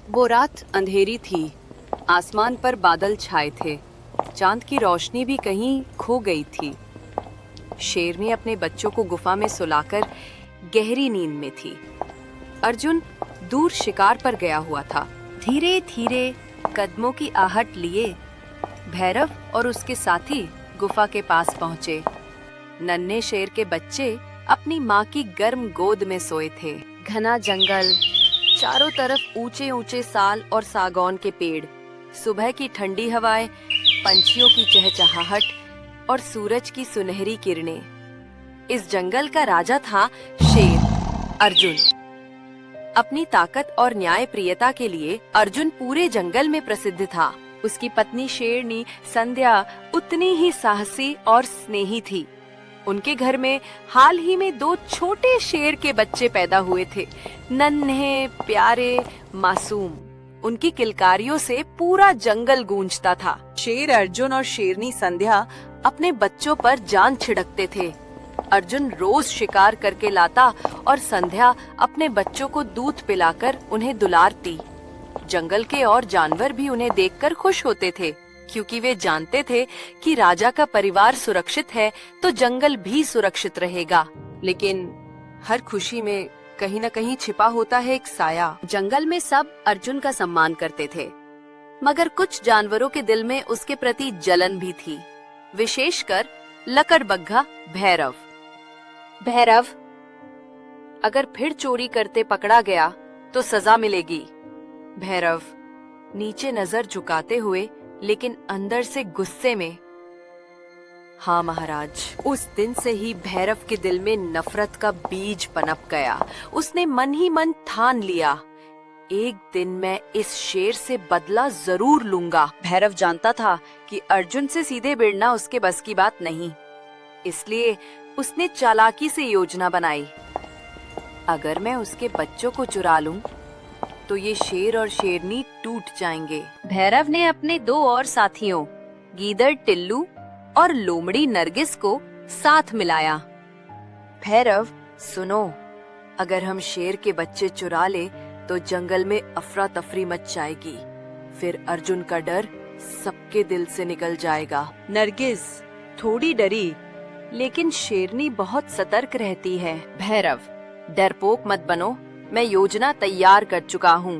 वो रात अंधेरी थी। आसमान पर बादल छाए थे। चांद की रोशनी भी कहीं खो गई थी। शेरनी अपने बच्चों को गुफा में सुलाकर गहरी नींद में थी। अर्जुन दूर शिकार पर गया हुआ था। धीरे धीरे कदमों की आहट लिए भैरव और उसके साथी गुफा के पास पहुंचे। नन्हे शेर के बच्चे अपनी माँ की गर्म गोद में सोए थे। घना जंगल, चारों तरफ ऊंचे ऊंचे साल और सागौन के पेड़, सुबह की ठंडी हवाएं, पंछियों की चहचहाहट और सूरज की सुनहरी किरणें। इस जंगल का राजा था शेर अर्जुन। अपनी ताकत और न्यायप्रियता के लिए अर्जुन पूरे जंगल में प्रसिद्ध था। उसकी पत्नी शेरनी संध्या उतनी ही साहसी और स्नेही थी। उनके घर में हाल ही में 2 छोटे शेर के बच्चे पैदा हुए थे, नन्हे प्यारे मासूम। उनकी किलकारियों से पूरा जंगल गूंजता था। शेर अर्जुन और शेरनी संध्या अपने बच्चों पर जान छिड़कते थे। अर्जुन रोज शिकार करके लाता और संध्या अपने बच्चों को दूध पिलाकर उन्हें दुलारती। जंगल के और जानवर भी उन्हें देखकर खुश होते थे, क्योंकि वे जानते थे कि राजा का परिवार सुरक्षित है तो जंगल भी सुरक्षित रहेगा। लेकिन हर खुशी में कहीं न कहीं छिपा होता है एक साया। जंगल में सब अर्जुन का सम्मान करते थे, मगर कुछ जानवरों के दिल में उसके प्रति जलन भी थी, विशेषकर लकड़बग्घा भैरव। भैरव, अगर फिर चोरी करते पकड़ा गया तो सजा मिलेगी। भैरव नीचे नजर झुकाते हुए लेकिन अंदर से गुस्से में, हाँ महाराज। उस दिन से ही भैरव के दिल में नफरत का बीज पनप गया। उसने मन ही मन ठान लिया, एक दिन मैं इस शेर से बदला जरूर लूंगा। भैरव जानता था कि अर्जुन से सीधे भिड़ना उसके बस की बात नहीं, इसलिए उसने चालाकी से योजना बनाई। अगर मैं उसके बच्चों को चुरा लूं, तो ये शेर और शेरनी टूट जाएंगे। भैरव ने अपने 2 और साथियों गीदड़ टिल्लू और लोमड़ी नरगिस को साथ मिलाया। भैरव सुनो, अगर हम शेर के बच्चे चुरा ले तो जंगल में अफरा तफरी मच जाएगी। फिर अर्जुन का डर सबके दिल से निकल जाएगा। नरगिस थोड़ी डरी, लेकिन शेरनी बहुत सतर्क रहती है। भैरव डरपोक मत बनो, मैं योजना तैयार कर चुका हूँ।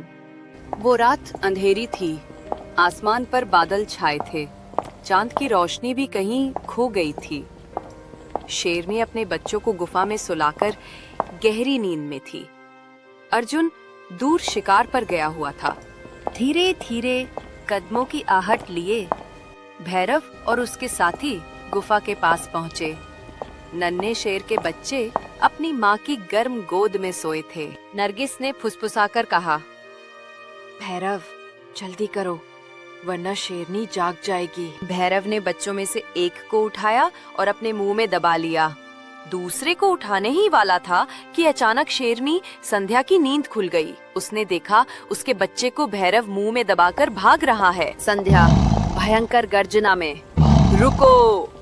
वो रात अंधेरी थी। आसमान पर बादल छाए थे। चांद की रोशनी भी कहीं खो गई थी। शेरनी अपने बच्चों को गुफा में सुलाकर गहरी नींद में थी। अर्जुन दूर शिकार पर गया हुआ था। धीरे धीरे कदमों की आहट लिए भैरव और उसके साथी गुफा के पास पहुंचे। नन्हे शेर के बच्चे अपनी माँ की गर्म गोद में सोए थे। नरगिस ने फुसफुसाकर कहा, भैरव जल्दी करो, वरना शेरनी जाग जाएगी। भैरव ने बच्चों में से एक को उठाया और अपने मुंह में दबा लिया। दूसरे को उठाने ही वाला था कि अचानक शेरनी संध्या की नींद खुल गई। उसने देखा उसके बच्चे को भैरव मुंह में दबाकर भाग रहा है। संध्या भयंकर गर्जना में, रुको!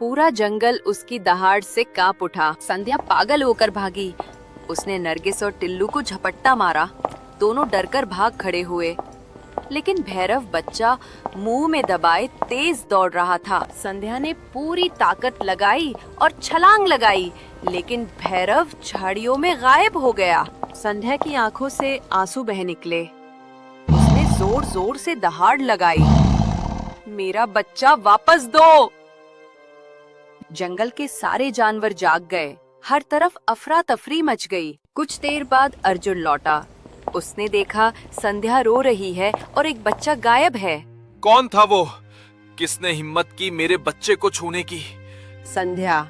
पूरा जंगल उसकी दहाड़ से कांप उठा। संध्या पागल होकर भागी। उसने नरगिस और टिल्लू को झपट्टा मारा। दोनों डरकर भाग खड़े हुए, लेकिन भैरव बच्चा मुंह में दबाए तेज दौड़ रहा था। संध्या ने पूरी ताकत लगाई और छलांग लगाई, लेकिन भैरव झाड़ियों में गायब हो गया। संध्या की आंखों से आंसू बह निकले। उसने जोर जोर से दहाड़ लगाई, मेरा बच्चा वापस दो! जंगल के सारे जानवर जाग गए। हर तरफ अफरा तफरी मच गई। कुछ देर बाद अर्जुन लौटा। उसने देखा संध्या रो रही है और एक बच्चा गायब है। कौन था वो? किसने हिम्मत की मेरे बच्चे को छूने की? संध्या,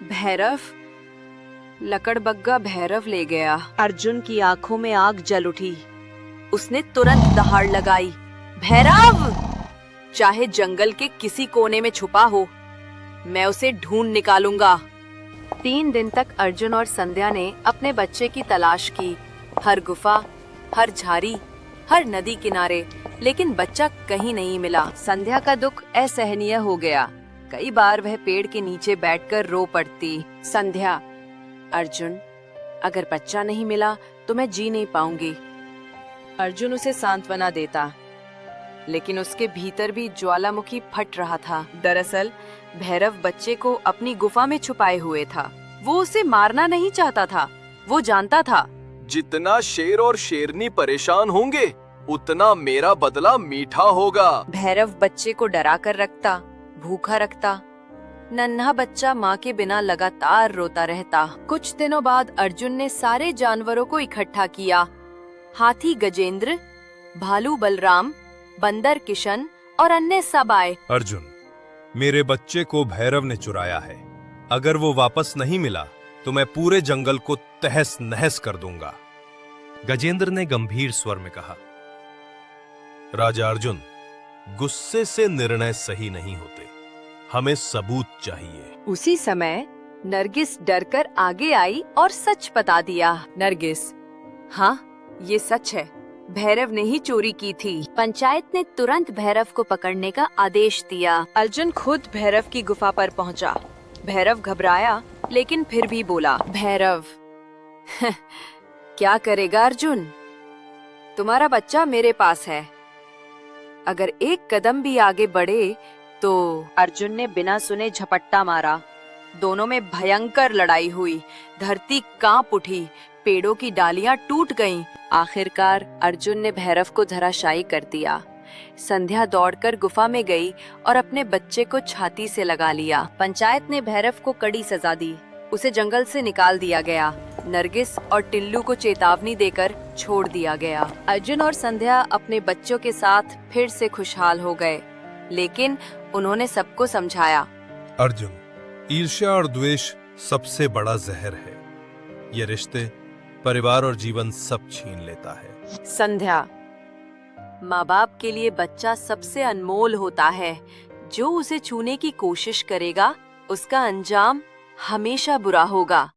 भैरव, लकड़बग्घा भैरव ले गया। अर्जुन की आंखों में आग जल उठी। उसने तुरंत दहाड़ लगाई, भैरव! चाहे जंगल के किसी कोने में छुपा हो, मैं उसे ढूंढ निकालूंगा। 3 दिन तक अर्जुन और संध्या ने अपने बच्चे की तलाश की, हर गुफा, हर झाड़ी, हर नदी किनारे, लेकिन बच्चा कहीं नहीं मिला। संध्या का दुख असहनीय हो गया। कई बार वह पेड़ के नीचे बैठकर रो पड़ती। संध्या, अर्जुन, अगर बच्चा नहीं मिला तो मैं जी नहीं पाऊंगी। अर्जुन उसे सांत्वना देता, लेकिन उसके भीतर भी ज्वालामुखी फट रहा था। दरअसल भैरव बच्चे को अपनी गुफा में छुपाए हुए था। वो उसे मारना नहीं चाहता था। वो जानता था जितना शेर और शेरनी परेशान होंगे उतना मेरा बदला मीठा होगा। भैरव बच्चे को डरा कर रखता, भूखा रखता। नन्हा बच्चा माँ के बिना लगातार रोता रहता। कुछ दिनों बाद अर्जुन ने सारे जानवरों को इकट्ठा किया। हाथी गजेंद्र, भालू बलराम, बंदर किशन और अन्य सब आए। अर्जुन, मेरे बच्चे को भैरव ने चुराया है। अगर वो वापस नहीं मिला तो मैं पूरे जंगल को तहस नहस कर दूंगा। गजेंद्र ने गंभीर स्वर में कहा। राजा अर्जुन, गुस्से से निर्णय सही नहीं होते। हमें सबूत चाहिए। उसी समय नरगिस डरकर आगे आई और सच बता दिया। नरगिस, हाँ, ये सच है। भैरव ने ही चोरी की थी। पंचायत ने तुरंत भैरव को पकड़ने का आदेश दिया। अर्जुन खुद भैरव की गुफा पर पहुंचा। भैरव घबराया, लेकिन फिर भी बोला, भैरव, क्या करेगा अर्जुन? तुम्हारा बच्चा मेरे पास है। अगर एक कदम भी आगे बढ़े तो। अर्जुन ने बिना सुने झपट्टा मारा। दोनों में भयंकर लड़ाई हुई। धरती कांप उठी, पेड़ों की डालियां टूट गईं। आखिरकार अर्जुन ने भैरव को धराशायी कर दिया। संध्या दौड़कर गुफा में गई और अपने बच्चे को छाती से लगा लिया। पंचायत ने भैरव को कड़ी सजा दी। उसे जंगल से निकाल दिया गया। नरगिस और टिल्लू को चेतावनी देकर छोड़ दिया गया। अर्जुन और संध्या अपने बच्चों के साथ फिर से खुशहाल हो गए, लेकिन उन्होंने सबको समझाया, अर्जुन, ईर्ष्या और द्वेष सबसे बड़ा जहर है। ये रिश्ते, परिवार और जीवन सब छीन लेता है। संध्या, माँ बाप के लिए बच्चा सबसे अनमोल होता है। जो उसे छूने की कोशिश करेगा, उसका अंजाम हमेशा बुरा होगा।